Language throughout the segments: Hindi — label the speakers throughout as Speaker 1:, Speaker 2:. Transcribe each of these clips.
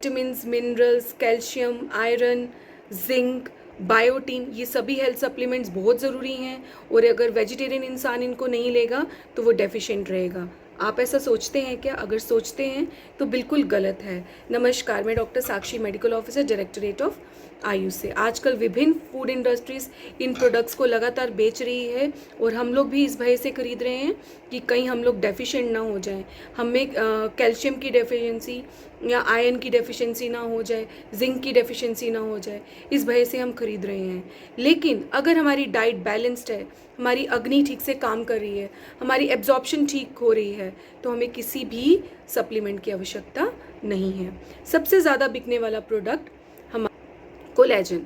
Speaker 1: Vitamins, minerals, calcium, iron, zinc, biotin, ये सभी हेल्थ सप्लीमेंट्स बहुत ज़रूरी हैं और अगर वेजिटेरियन इंसान इनको नहीं लेगा तो वो डेफिशिएंट रहेगा। आप ऐसा सोचते हैं क्या? अगर सोचते हैं तो बिल्कुल गलत है। नमस्कार, मैं doctor Sakshi, medical officer, directorate of Ayush से। आजकल विभिन्न फूड इंडस्ट्रीज़ इन प्रोडक्ट्स को लगातार बेच रही है और हम लोग भी इस भय से खरीद रहे हैं कि कहीं हम लोग डेफिशिएंट ना हो जाएं, हमें कैल्शियम की डेफिशिएंसी या आयरन की डेफिशिएंसी ना हो जाए, जिंक की डेफिशिएंसी ना हो जाए, इस भय से हम खरीद रहे हैं। लेकिन अगर हमारी डाइट बैलेंस्ड है, हमारी अग्नि ठीक से काम कर रही है, हमारी एब्जॉर्प्शन ठीक हो रही है, तो हमें किसी भी सप्लीमेंट की आवश्यकता नहीं है। सबसे ज़्यादा बिकने वाला प्रोडक्ट कोलेजन।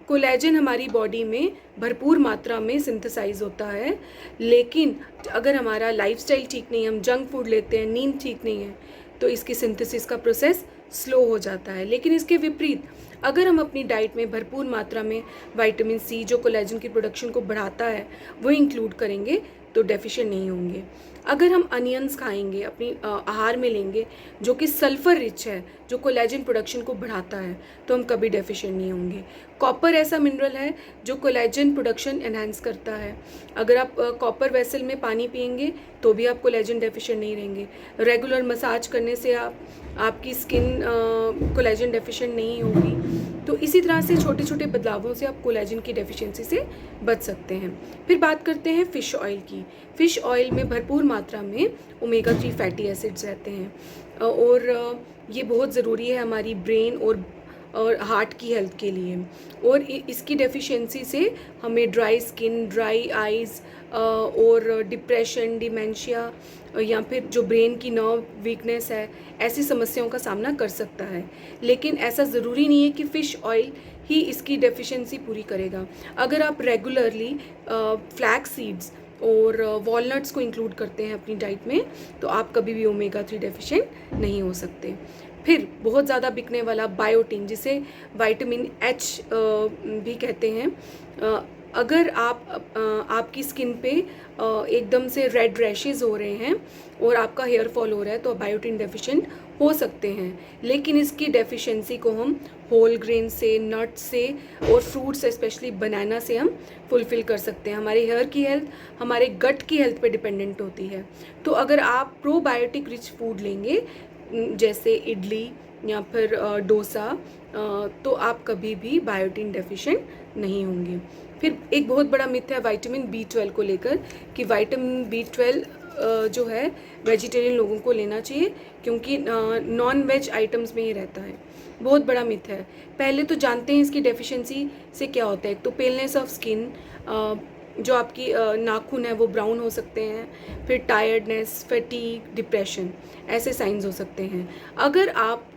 Speaker 1: कोलेजन हमारी बॉडी में भरपूर मात्रा में सिंथेसाइज होता है, लेकिन अगर हमारा लाइफस्टाइल ठीक नहीं है, हम जंक फूड लेते हैं, नींद ठीक नहीं है, तो इसकी सिंथेसिस का प्रोसेस स्लो हो जाता है। लेकिन इसके विपरीत अगर हम अपनी डाइट में भरपूर मात्रा में विटामिन सी, जो कोलेजन की प्रोडक्शन को बढ़ाता है, वो इंक्लूड करेंगे तो डेफिशिएंट नहीं होंगे। अगर हम अनियंस खाएंगे, अपनी आहार में लेंगे, जो कि सल्फर रिच है, जो कोलेजन प्रोडक्शन को बढ़ाता है, तो हम कभी डेफिशिएंट नहीं होंगे। कॉपर ऐसा मिनरल है जो कोलेजन प्रोडक्शन एनहांस करता है। अगर आप कॉपर वेसल में पानी पिएंगे तो भी आप कोलेजन डेफिशिएंट नहीं रहेंगे। रेगुलर मसाज करने से आपकी स्किन कोलेजन डेफिशिएंट नहीं होगी। तो इसी तरह से छोटे छोटे बदलावों से आप कोलेजन की डेफिशिएंसी से बच सकते हैं। फिर बात करते हैं फ़िश ऑयल की। फ़िश ऑयल में भरपूर मात्रा में ओमेगा 3 फैटी एसिड्स रहते हैं और ये बहुत ज़रूरी है हमारी ब्रेन और हार्ट की हेल्थ के लिए। और इसकी डेफिशिएंसी से हमें ड्राई स्किन, ड्राई आइज़ और डिप्रेशन, डिमेंशिया या फिर जो ब्रेन की नर्व वीकनेस है, ऐसी समस्याओं का सामना कर सकता है। लेकिन ऐसा ज़रूरी नहीं है कि फ़िश ऑयल ही इसकी डेफिशिएंसी पूरी करेगा। अगर आप रेगुलरली फ्लैक्स सीड्स और वॉलनट्स को इंक्लूड करते हैं अपनी डाइट में, तो आप कभी भी ओमेगा 3 डेफिशिएंट नहीं हो सकते। फिर बहुत ज़्यादा बिकने वाला बायोटीन, जिसे विटामिन एच भी कहते हैं। अगर आपकी स्किन पे एकदम से रेड रैशेज़ हो रहे हैं और आपका हेयर फॉल हो रहा है, तो बायोटीन डेफिशिएंट हो सकते हैं। लेकिन इसकी डेफिशिएंसी को हम होल ग्रेन से, नट से और फ्रूट्स, स्पेशली बनाना से हम फुलफ़िल कर सकते हैं। हमारे हेयर की हेल्थ हमारे गट की हेल्थ पे डिपेंडेंट होती है। तो अगर आप प्रोबायोटिक रिच फूड लेंगे, जैसे इडली या फिर डोसा, तो आप कभी भी बायोटीन डेफिशिएंट नहीं होंगे। फिर एक बहुत बड़ा मिथ है विटामिन B12 को लेकर कि विटामिन B12 जो है वेजिटेरियन लोगों को लेना चाहिए, क्योंकि नॉन वेज आइटम्स में ही रहता है। बहुत बड़ा मिथ है। पहले तो जानते हैं इसकी डेफिशिएंसी से क्या होता है। तो पेलनेस ऑफ स्किन, जो आपकी नाखून है वो ब्राउन हो सकते हैं। फिर टायर्डनेस, फैटीग, डिप्रेशन, ऐसे साइंस हो सकते हैं। अगर आप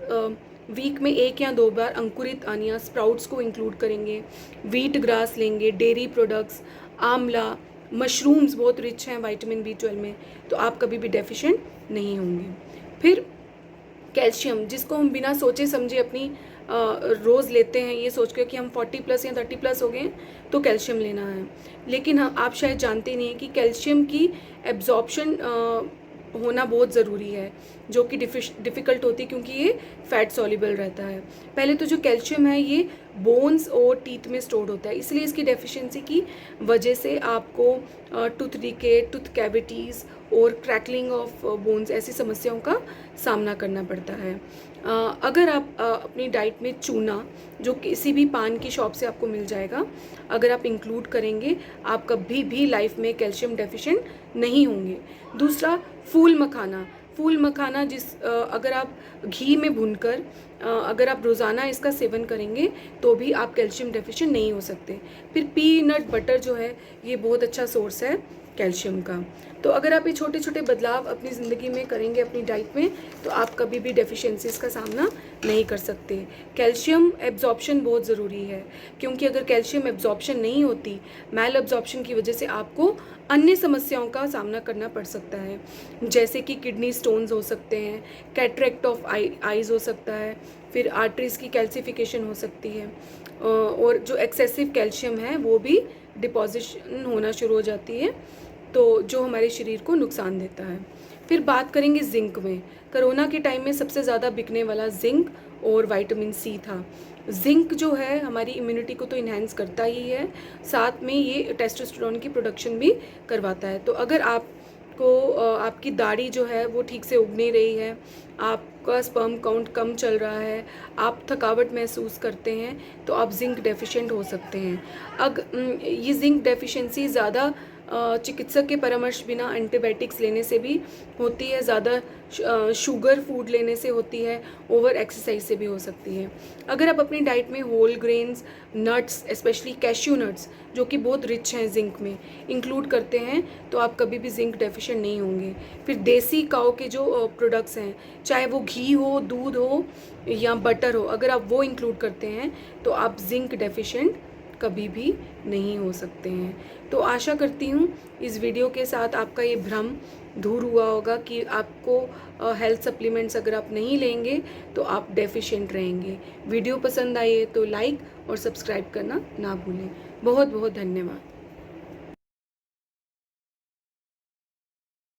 Speaker 1: वीक में 1 या 2 बार अंकुरित अनिया, स्प्राउट्स को इंक्लूड करेंगे, व्हीट ग्रास लेंगे, डेयरी प्रोडक्ट्स, आंवला, मशरूम्स बहुत रिच हैं विटामिन B12 में, तो आप कभी भी डेफिशिएंट नहीं होंगे। फिर कैल्शियम, जिसको हम बिना सोचे समझे अपनी रोज़ लेते हैं, ये सोच के कि हम 40+ या 30+ हो गए हैं तो कैल्शियम लेना है। लेकिन आप शायद जानते नहीं हैं कि कैल्शियम की एब्जॉर्प्शन होना बहुत ज़रूरी है, जो कि डिफ़िकल्ट होती है क्योंकि ये फैट सॉल्युबल रहता है। पहले तो जो कैल्शियम है ये बोन्स और टीथ में स्टोर्ड होता है, इसलिए इसकी डेफिशिएंसी की वजह से आपको टूथ डिके, टूथ कैविटीज़ और क्रैकलिंग ऑफ बोन्स, ऐसी समस्याओं का सामना करना पड़ता है। अगर आप अपनी डाइट में चूना, जो किसी भी पान की शॉप से आपको मिल जाएगा, अगर आप इंक्लूड करेंगे, आप कभी भी लाइफ में कैल्शियम डेफिशिएंट नहीं होंगे। दूसरा, फूल मखाना। फूल मखाना अगर आप घी में भूनकर अगर आप रोज़ाना इसका सेवन करेंगे तो भी आप कैल्शियम डेफिशिएंट नहीं हो सकते। फिर पीनट बटर जो है, ये बहुत अच्छा सोर्स है कैल्शियम का। तो अगर आप ये छोटे छोटे बदलाव अपनी ज़िंदगी में करेंगे अपनी डाइट में, तो आप कभी भी डेफिशिएंसीज़ का सामना नहीं कर सकते। कैल्शियम एब्जॉर्प्शन बहुत ज़रूरी है, क्योंकि अगर कैल्शियम एब्जॉर्प्शन नहीं होती, मैल एब्जॉर्प्शन की वजह से आपको अन्य समस्याओं का सामना करना पड़ सकता है, जैसे कि किडनी स्टोन्स हो सकते हैं, कैटरेक्ट ऑफ आईज़ हो सकता है, फिर आर्टरीज़ की कैल्सिफिकेशन हो सकती है, और जो एक्सेसिव कैल्शियम है वो भी डिपॉजिशन होना शुरू हो जाती है, तो जो हमारे शरीर को नुकसान देता है। फिर बात करेंगे जिंक में। कोरोना के टाइम में सबसे ज़्यादा बिकने वाला जिंक और विटामिन सी था। जिंक जो है हमारी इम्यूनिटी को तो इन्हेंस करता ही है, साथ में ये टेस्टोस्टेरोन की प्रोडक्शन भी करवाता है। तो अगर आपको आपकी दाढ़ी जो है वो ठीक से उग नहीं रही है, आपका स्पर्म काउंट कम चल रहा है, आप थकावट महसूस करते हैं, तो आप जिंक डेफिशिएंट हो सकते हैं। ये जिंक डेफिशिएंसी ज़्यादा चिकित्सक के परामर्श बिना एंटीबायोटिक्स लेने से भी होती है, ज़्यादा शुगर फूड लेने से होती है, ओवर एक्सरसाइज से भी हो सकती है। अगर आप अपनी डाइट में whole grains, nuts, specially cashew nuts जो कि बहुत रिच हैं जिंक में, इंक्लूड करते हैं, तो आप कभी भी जिंक डेफिशिएंट नहीं होंगे। फिर देसी काऊ के जो प्रोडक्ट्स हैं, चाहे वो घी हो, दूध हो या बटर हो, अगर आप वो इंक्लूड करते हैं तो आप जिंक डेफिशिएंट कभी भी नहीं हो सकते हैं। तो आशा करती हूँ इस वीडियो के साथ आपका ये भ्रम दूर हुआ होगा कि आपको हेल्थ सप्लीमेंट्स अगर आप नहीं लेंगे तो आप डेफिशिएंट रहेंगे। वीडियो पसंद आई है तो लाइक और सब्सक्राइब करना ना भूलें। बहुत बहुत धन्यवाद।